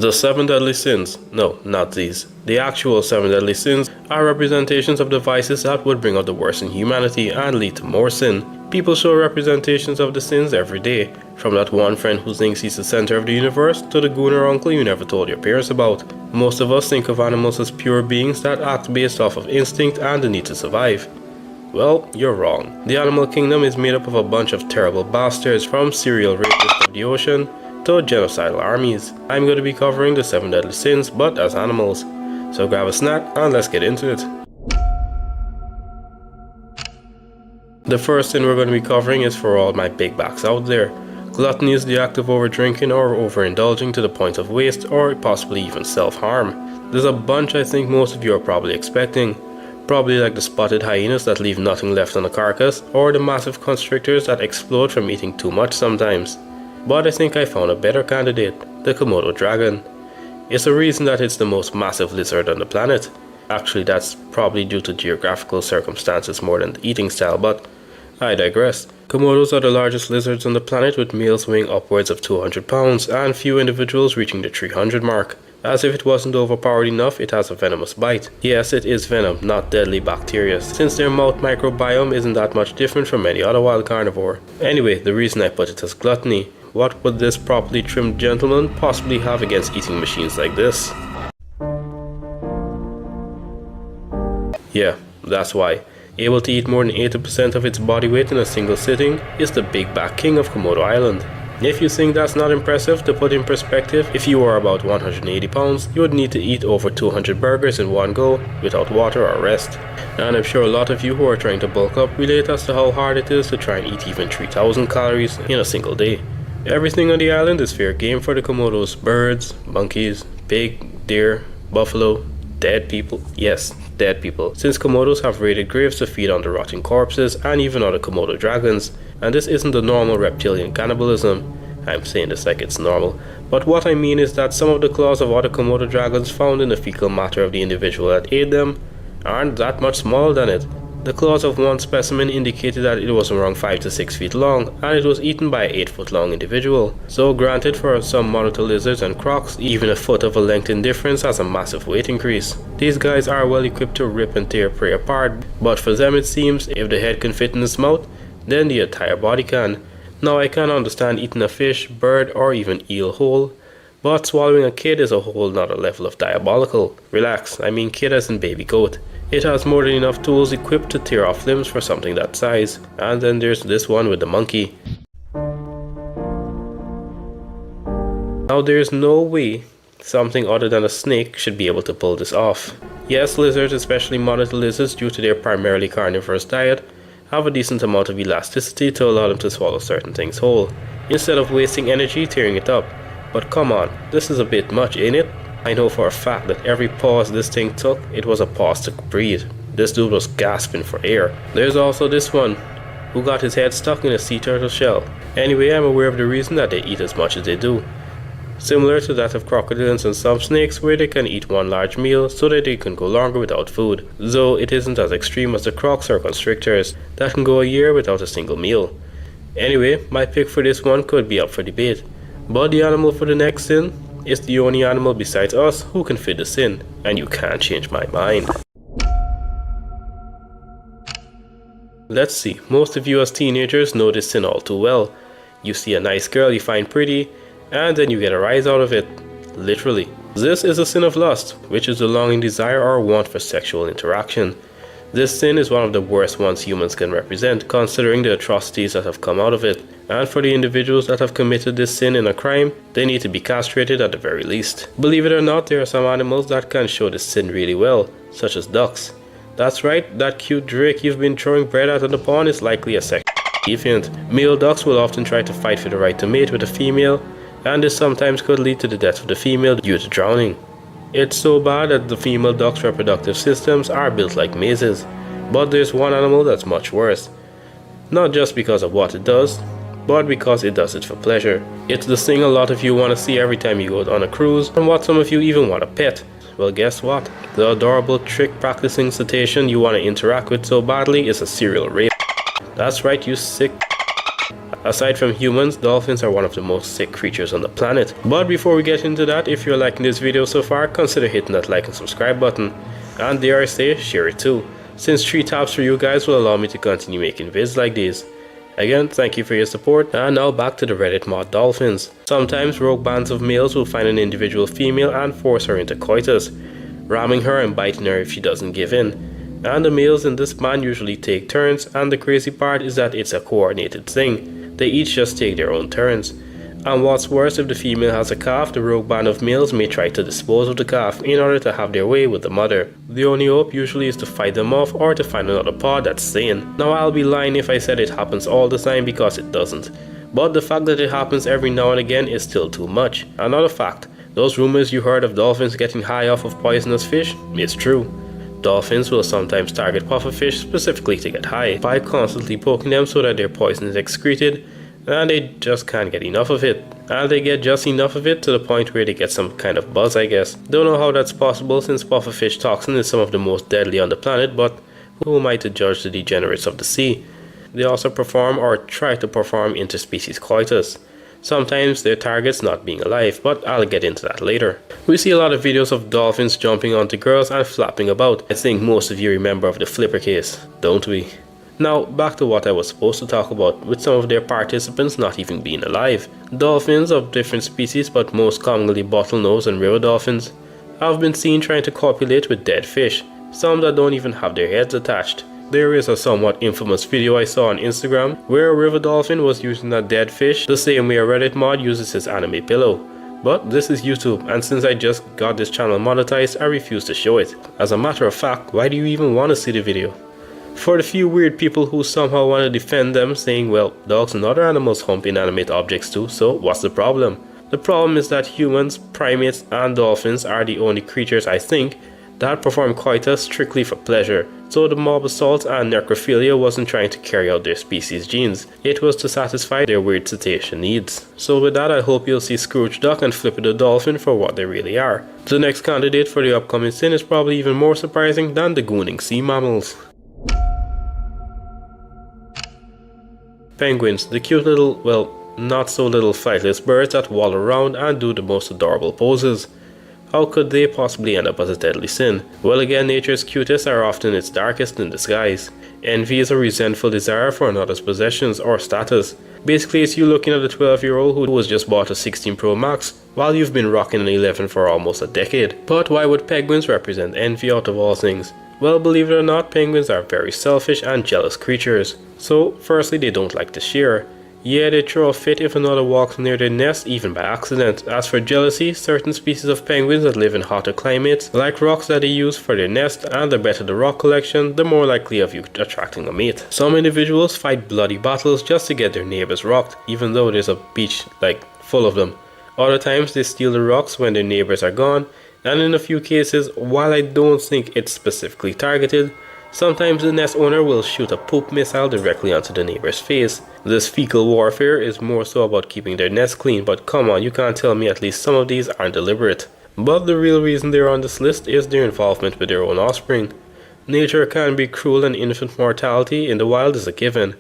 The 7 deadly sins. No, not these. The actual 7 deadly sins are representations of the vices that would bring out the worst in humanity and lead to more sin. People show representations of the sins every day, from that one friend who thinks he's the center of the universe to the goon or uncle you never told your parents about. Most of us think of animals as pure beings that act based off of instinct and the need to survive. Well, you're wrong. The animal kingdom is made up of a bunch of terrible bastards, from serial rapists of the ocean to genocidal armies. I'm going to be covering the 7 deadly sins, but as animals. So grab a snack and let's get into it. The first sin we're going to be covering is for all my big backs out there. Gluttony is the act of overdrinking or overindulging to the point of waste or possibly even self-harm. There's a bunch I think most of you are probably expecting. Probably like the spotted hyenas that leave nothing left on the carcass, or the massive constrictors that explode from eating too much sometimes. But I think I found a better candidate, the Komodo dragon. It's a reason that it's the most massive lizard on the planet. Actually, that's probably due to geographical circumstances more than the eating style, but I digress. Komodos are the largest lizards on the planet, with males weighing upwards of 200 pounds and few individuals reaching the 300 mark. As if it wasn't overpowered enough, it has a venomous bite. Yes, it is venom, not deadly bacteria, since their mouth microbiome isn't that much different from any other wild carnivore. Anyway, the reason I put it as gluttony. What would this properly trimmed gentleman possibly have against eating machines like this? Yeah, that's why. Able to eat more than 80% of its body weight in a single sitting is the big back king of Komodo Island. If you think that's not impressive, to put in perspective, if you were about 180 pounds, you would need to eat over 200 burgers in one go without water or rest. And I'm sure a lot of you who are trying to bulk up relate as to how hard it is to try and eat even 3000 calories in a single day. Everything on the island is fair game for the Komodos: birds, monkeys, pig, deer, buffalo, dead people. Yes, dead people, since Komodos have raided graves to feed on the rotting corpses and even other Komodo dragons. And this isn't the normal reptilian cannibalism. I'm saying this like it's normal, but what I mean is that some of the claws of other Komodo dragons found in the fecal matter of the individual that ate them aren't that much smaller than it. The claws of one specimen indicated that it was around 5 to 6 feet long, and it was eaten by an 8 foot long individual. So granted, for some monitor lizards and crocs, even a foot of a length in difference has a massive weight increase. These guys are well equipped to rip and tear prey apart, but for them it seems if the head can fit in its mouth, then the entire body can. Now I can understand eating a fish, bird or even eel whole, but swallowing a kid is a whole nother level of diabolical. Relax, I mean kid as in baby goat. It has more than enough tools equipped to tear off limbs for something that size. And then there's this one with the monkey. Now there's no way something other than a snake should be able to pull this off. Yes, lizards, especially monitor lizards, due to their primarily carnivorous diet, have a decent amount of elasticity to allow them to swallow certain things whole, instead of wasting energy tearing it up. But come on, this is a bit much, ain't it? I know for a fact that every pause this thing took, it was a pause to breathe. This dude was gasping for air. There's also this one, who got his head stuck in a sea turtle shell. Anyway, I'm aware of the reason that they eat as much as they do. Similar to that of crocodiles and some snakes, where they can eat one large meal so that they can go longer without food. Though it isn't as extreme as the crocs or constrictors, that can go a year without a single meal. Anyway, my pick for this one could be up for debate. But the animal for the next sin is the only animal besides us who can fit the sin, and you can't change my mind. Let's see, most of you as teenagers know this sin all too well. You see a nice girl you find pretty, and then you get a rise out of it. Literally. This is a sin of lust, which is the longing desire or want for sexual interaction. This sin is one of the worst ones humans can represent, considering the atrocities that have come out of it. And for the individuals that have committed this sin in a crime, they need to be castrated at the very least. Believe it or not, there are some animals that can show this sin really well, such as ducks. That's right, that cute drake you've been throwing bread at on the pond is likely a sexual deviant. Male ducks will often try to fight for the right to mate with a female, and this sometimes could lead to the death of the female due to drowning. It's so bad that the female duck's reproductive systems are built like mazes. But there's one animal that's much worse. Not just because of what it does, but because it does it for pleasure. It's the thing a lot of you want to see every time you go on a cruise, and what some of you even want to pet. Well, guess what? The adorable trick practicing cetacean you want to interact with so badly is a serial rape. That's right, you sick. Aside from humans, dolphins are one of the most sick creatures on the planet. But before we get into that, if you're liking this video so far, consider hitting that like and subscribe button. And dare I say, share it too, since 3 taps for you guys will allow me to continue making vids like these. Again, thank you for your support, and now back to the Reddit mod dolphins. Sometimes rogue bands of males will find an individual female and force her into coitus, ramming her and biting her if she doesn't give in. And the males in this band usually take turns, and the crazy part is that it's a coordinated thing. They each just take their own turns. And what's worse, if the female has a calf, the rogue band of males may try to dispose of the calf in order to have their way with the mother. The only hope usually is to fight them off or to find another pod that's sane. Now I'll be lying if I said it happens all the time, because it doesn't. But the fact that it happens every now and again is still too much. Another fact, those rumors you heard of dolphins getting high off of poisonous fish is true. Dolphins will sometimes target pufferfish specifically to get high, by constantly poking them so that their poison is excreted, and they just can't get enough of it. And they get just enough of it to the point where they get some kind of buzz, I guess. Don't know how that's possible, since pufferfish toxin is some of the most deadly on the planet, but who am I to judge the degenerates of the sea? They also perform or try to perform interspecies coitus. Sometimes their target's not being alive, but I'll get into that later. We see a lot of videos of dolphins jumping onto girls and flapping about. I think most of you remember of the flipper case, don't we? Now, back to what I was supposed to talk about, with some of their participants not even being alive. Dolphins of different species, but most commonly bottlenose and river dolphins, have been seen trying to copulate with dead fish, some that don't even have their heads attached. There is a somewhat infamous video I saw on Instagram where a river dolphin was using a dead fish the same way a Reddit mod uses his anime pillow. But this is YouTube, and since I just got this channel monetized, I refuse to show it. As a matter of fact, why do you even want to see the video? For the few weird people who somehow want to defend them, saying, well, dogs and other animals hump inanimate objects too, so what's the problem? The problem is that humans, primates, and dolphins are the only creatures, I think, that perform coitus strictly for pleasure. So the mob assault and necrophilia wasn't trying to carry out their species genes, it was to satisfy their weird cetacean needs. So with that, I hope you'll see Scrooge Duck and Flipper the Dolphin for what they really are. The next candidate for the upcoming sin is probably even more surprising than the gooning sea mammals. Penguins, the cute little, well, not so little flightless birds that waddle around and do the most adorable poses. How could they possibly end up as a deadly sin? Well, again, nature's cutest are often its darkest in disguise. Envy is a resentful desire for another's possessions or status. Basically, it's you looking at a 12-year-old who was just bought a 16 Pro Max, while you've been rocking an 11 for almost a decade. But why would penguins represent envy out of all things? Well, believe it or not, penguins are very selfish and jealous creatures. So, firstly, they don't like to share. Yeah, they throw a fit if another walks near their nest, even by accident. As for jealousy, certain species of penguins that live in hotter climates like rocks that they use for their nest, and the better the rock collection, the more likely of you attracting a mate. Some individuals fight bloody battles just to get their neighbors rocked, even though there's a beach full of them. Other times they steal the rocks when their neighbors are gone, and in a few cases, while I don't think it's specifically targeted, sometimes the nest owner will shoot a poop missile directly onto the neighbor's face. This fecal warfare is more so about keeping their nest clean, but come on, you can't tell me at least some of these aren't deliberate. But the real reason they're on this list is their involvement with their own offspring. Nature can be cruel, and infant mortality in the wild is a given.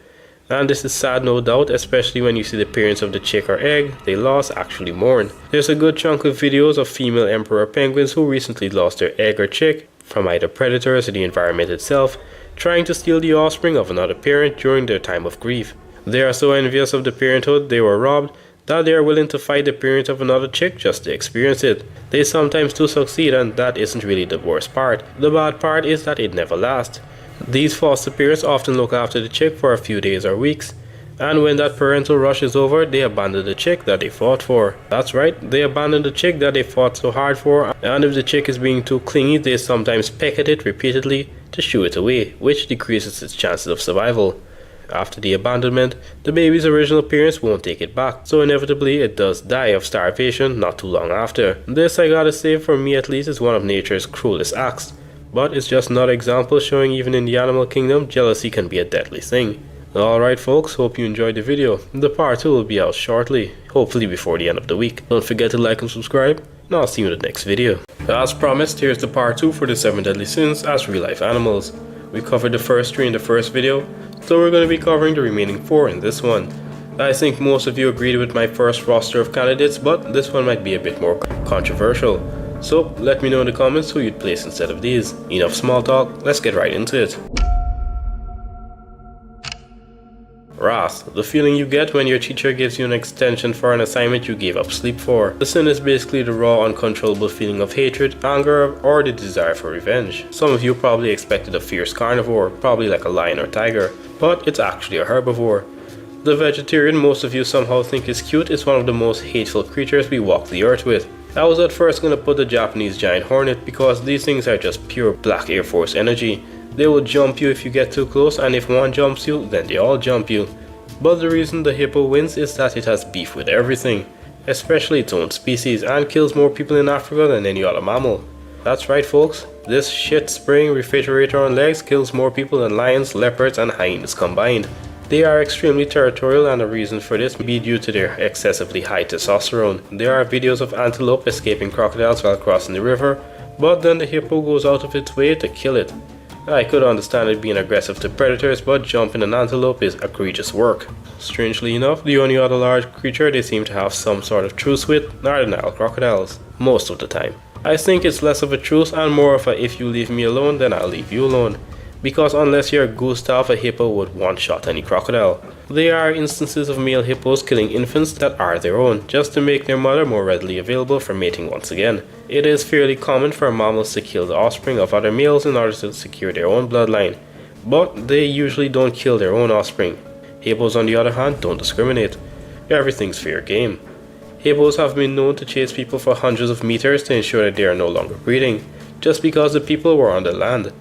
And this is sad, no doubt, especially when you see the parents of the chick or egg they lost actually mourn. There's a good chunk of videos of female emperor penguins who recently lost their egg or chick from either predators or the environment itself, trying to steal the offspring of another parent during their time of grief. They are so envious of the parenthood they were robbed that they are willing to fight the parent of another chick just to experience it. They sometimes do succeed, and that isn't really the worst part. The bad part is that it never lasts. These foster parents often look after the chick for a few days or weeks, and when that parental rush is over, they abandon the chick that they fought for. That's right, they abandon the chick that they fought so hard for, and if the chick is being too clingy, they sometimes peck at it repeatedly to shoo it away, which decreases its chances of survival. After the abandonment, the baby's original parents won't take it back, so inevitably it does die of starvation not too long after. This, I gotta say, for me at least, is one of nature's cruelest acts. But it's just another example showing even in the animal kingdom, jealousy can be a deadly thing. Alright folks, hope you enjoyed the video. The part 2 will be out shortly, hopefully before the end of the week. Don't forget to like and subscribe, and I'll see you in the next video. As promised, here's the part 2 for the 7 deadly sins as real life animals. We covered the first 3 in the first video, so we're going to be covering the remaining 4 in this one. I think most of you agreed with my first roster of candidates, but this one might be a bit more controversial. So let me know in the comments who you'd place instead of these. Enough small talk, let's get right into it. Wrath, the feeling you get when your teacher gives you an extension for an assignment you gave up sleep for. The sin is basically the raw, uncontrollable feeling of hatred, anger, or the desire for revenge. Some of you probably expected a fierce carnivore, probably like a lion or tiger, but it's actually a herbivore. The vegetarian most of you somehow think is cute is one of the most hateful creatures we walk the earth with. I was at first gonna put the Japanese giant hornet because these things are just pure black Air Force energy. They will jump you if you get too close, and if one jumps you, then they all jump you. But the reason the hippo wins is that it has beef with everything, especially its own species, and kills more people in Africa than any other mammal. That's right folks, this shit-spraying refrigerator on legs kills more people than lions, leopards and hyenas combined. They are extremely territorial, and the reason for this may be due to their excessively high testosterone. There are videos of antelope escaping crocodiles while crossing the river, but then the hippo goes out of its way to kill it. I could understand it being aggressive to predators, but jumping an antelope is egregious work. Strangely enough, the only other large creature they seem to have some sort of truce with are the Nile crocodiles, most of the time. I think it's less of a truce and more of a if you leave me alone then I'll leave you alone. Because unless you're Gustav, a hippo would one-shot any crocodile. There are instances of male hippos killing infants that are their own, just to make their mother more readily available for mating once again. It is fairly common for mammals to kill the offspring of other males in order to secure their own bloodline, but they usually don't kill their own offspring. Hippos on the other hand don't discriminate. Everything's fair game. Hippos have been known to chase people for hundreds of meters to ensure that they are no longer breeding, just because the people were on the land.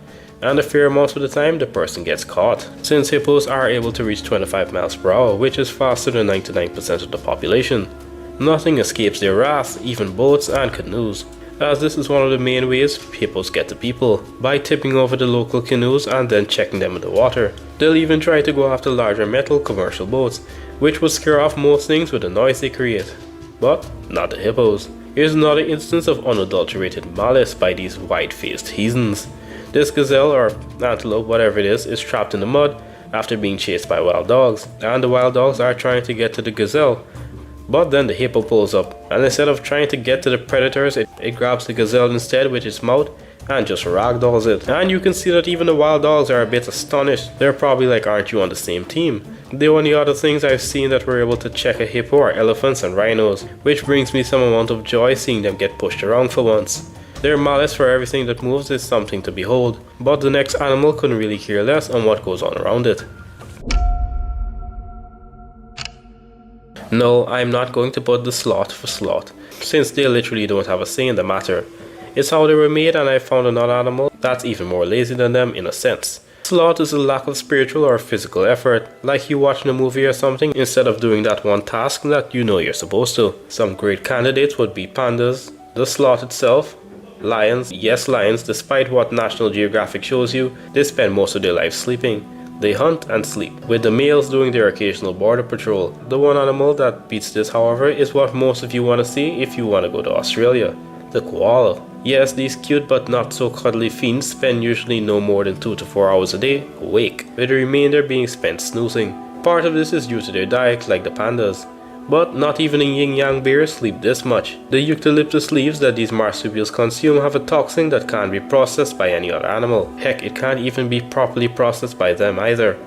And a fair amount of the time the person gets caught, since hippos are able to reach 25 miles per hour, which is faster than 99% of the population. Nothing escapes their wrath, even boats and canoes, as this is one of the main ways hippos get to people, by tipping over the local canoes and then checking them in the water. They'll even try to go after larger metal commercial boats, which would scare off most things with the noise they create. But not the hippos. Here's another instance of unadulterated malice by these wide-faced heathens. This gazelle or antelope, whatever it is trapped in the mud after being chased by wild dogs, and the wild dogs are trying to get to the gazelle. But then the hippo pulls up, and instead of trying to get to the predators, it grabs the gazelle instead with its mouth and just ragdolls it. And you can see that even the wild dogs are a bit astonished. They're probably like, aren't you on the same team? The only other things I've seen that were able to check a hippo are elephants and rhinos, which brings me some amount of joy seeing them get pushed around for once. Their malice for everything that moves is something to behold, but the next animal couldn't really care less on what goes on around it. No, I'm not going to put the sloth for sloth, since they literally don't have a say in the matter. It's how they were made, and I found another animal that's even more lazy than them in a sense. Sloth is a lack of spiritual or physical effort, like you watching a movie or something instead of doing that one task that you know you're supposed to. Some great candidates would be pandas, the sloth itself, lions. Yes, lions, despite what National Geographic shows you, they spend most of their lives sleeping. They hunt and sleep, with the males doing their occasional border patrol. The one animal that beats this, however, is what most of you want to see if you want to go to Australia. The koala. Yes, these cute but not so cuddly fiends spend usually no more than 2 to 4 hours a day awake, with the remainder being spent snoozing. Part of this is due to their diet, like the pandas. But not even a yin-yang bears sleep this much. The eucalyptus leaves that these marsupials consume have a toxin that can't be processed by any other animal. Heck, it can't even be properly processed by them either.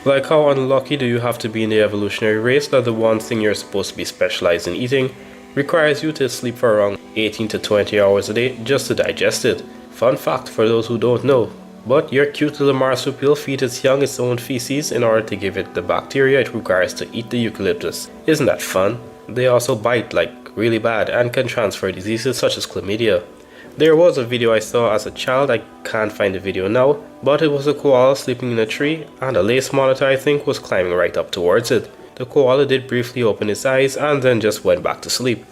Like, how unlucky do you have to be in the evolutionary race that the one thing you're supposed to be specialized in eating requires you to sleep for around 18 to 20 hours a day just to digest it. Fun fact for those who don't know. But your cute little marsupial feeds its young its own feces in order to give it the bacteria it requires to eat the eucalyptus. Isn't that fun? They also bite like really bad and can transfer diseases such as chlamydia. There was a video I saw as a child, I can't find the video now, but it was a koala sleeping in a tree and a lace monitor I think was climbing right up towards it. The koala did briefly open its eyes and then just went back to sleep.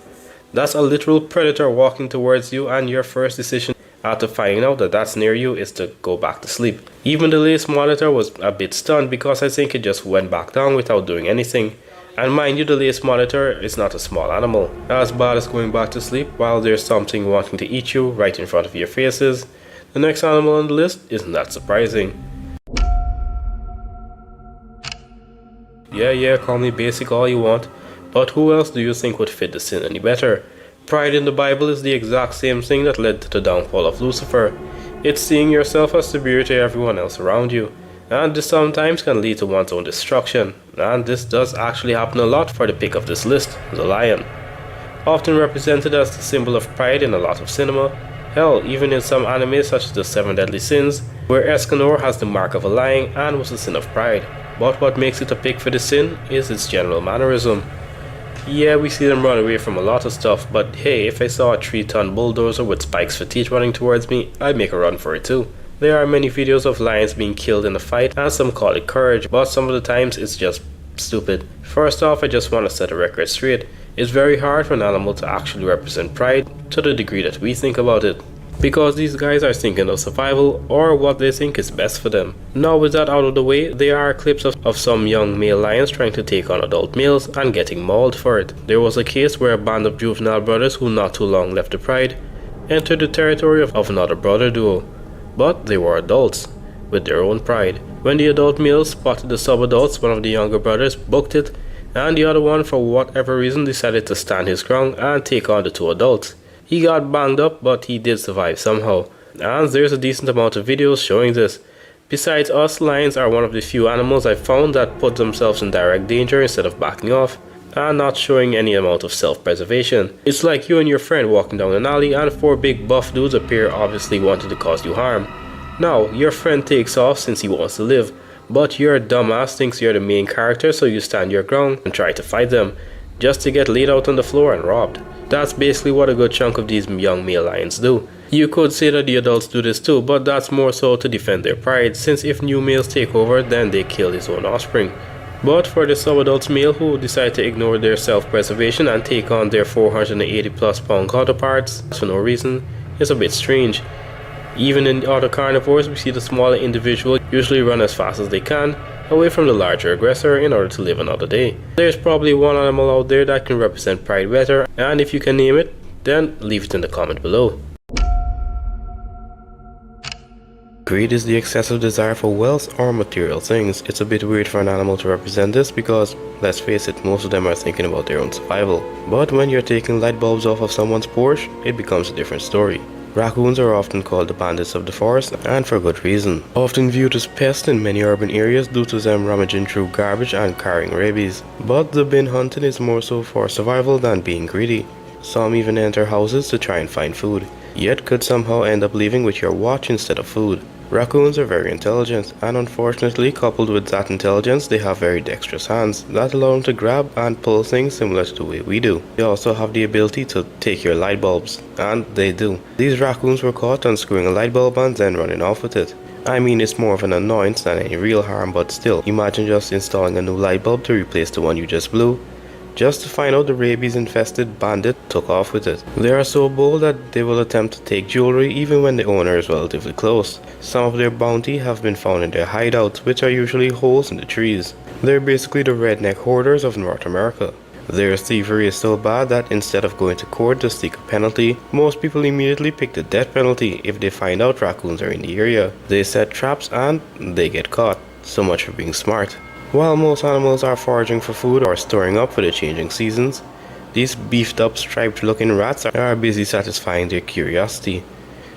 That's a literal predator walking towards you, and your first decision after finding out that that's near you is to go back to sleep. Even the lace monitor was a bit stunned because I think it just went back down without doing anything. And mind you, the lace monitor is not a small animal. As bad as going back to sleep while there's something wanting to eat you right in front of your faces, the next animal on the list isn't that surprising. Yeah, call me basic all you want, but who else do you think would fit the sin any better? Pride in the Bible is the exact same thing that led to the downfall of Lucifer. It's seeing yourself as superior to everyone else around you, and this sometimes can lead to one's own destruction, and this does actually happen a lot for the pick of this list, the lion. Often represented as the symbol of pride in a lot of cinema, hell, even in some anime such as the Seven Deadly Sins, where Escanor has the mark of a lion and was the sin of pride. But what makes it a pick for the sin is its general mannerism. Yeah, we see them run away from a lot of stuff, but hey, if I saw a 3-ton bulldozer with spikes for teeth running towards me, I'd make a run for it too. There are many videos of lions being killed in a fight, and some call it courage, but some of the times it's just stupid. First off, I just want to set a record straight. It's very hard for an animal to actually represent pride to the degree that we think about it, because these guys are thinking of survival or what they think is best for them. Now with that out of the way, there are clips of some young male lions trying to take on adult males and getting mauled for it. There was a case where a band of juvenile brothers who not too long left the pride entered the territory of another brother duo, but they were adults with their own pride. When the adult males spotted the sub-adults, one of the younger brothers booked it, and the other one for whatever reason decided to stand his ground and take on the two adults. He got banged up, but he did survive somehow, and there's a decent amount of videos showing this. Besides us, lions are one of the few animals I've found that put themselves in direct danger instead of backing off, and not showing any amount of self-preservation. It's like you and your friend walking down an alley and 4 big buff dudes appear, obviously wanting to cause you harm. Now, your friend takes off since he wants to live, but your dumbass thinks you're the main character, so you stand your ground and try to fight them, just to get laid out on the floor and robbed. That's basically what a good chunk of these young male lions do. You could say that the adults do this too, but that's more so to defend their pride, since if new males take over, then they kill his own offspring. But for the sub-adult male who decide to ignore their self-preservation and take on their 480 plus pound counterparts for no reason, it's a bit strange. Even in other carnivores, we see the smaller individual usually run as fast as they can away from the larger aggressor in order to live another day. There's probably one animal out there that can represent pride better, and if you can name it, then leave it in the comment below. Greed is the excessive desire for wealth or material things. It's a bit weird for an animal to represent this because, let's face it, most of them are thinking about their own survival. But when you're taking light bulbs off of someone's porch, it becomes a different story. Raccoons are often called the bandits of the forest, and for good reason. Often viewed as pests in many urban areas due to them rummaging through garbage and carrying rabies. But the bin hunting is more so for survival than being greedy. Some even enter houses to try and find food, yet could somehow end up leaving with your watch instead of food. Raccoons are very intelligent, and unfortunately, coupled with that intelligence, they have very dexterous hands that allow them to grab and pull things similar to the way we do. They also have the ability to take your light bulbs, and they do. These raccoons were caught unscrewing a light bulb and then running off with it. I mean, it's more of an annoyance than any real harm, but still, imagine just installing a new light bulb to replace the one you just blew, just to find out the rabies-infested bandit took off with it. They are so bold that they will attempt to take jewelry even when the owner is relatively close. Some of their bounty have been found in their hideouts, which are usually holes in the trees. They're basically the redneck hoarders of North America. Their thievery is so bad that instead of going to court to seek a penalty, most people immediately pick the death penalty if they find out raccoons are in the area. They set traps and they get caught. So much for being smart. While most animals are foraging for food or storing up for the changing seasons, these beefed up striped looking rats are busy satisfying their curiosity.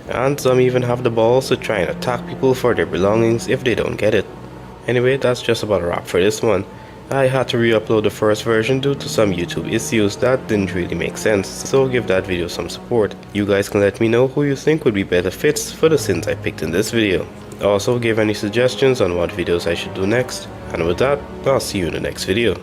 And some even have the balls to try and attack people for their belongings if they don't get it. Anyway, that's just about a wrap for this one. I had to re-upload the first version due to some YouTube issues that didn't really make sense, so give that video some support. You guys can let me know who you think would be better fits for the sins I picked in this video. Also give any suggestions on what videos I should do next. And with that, I'll see you in the next video.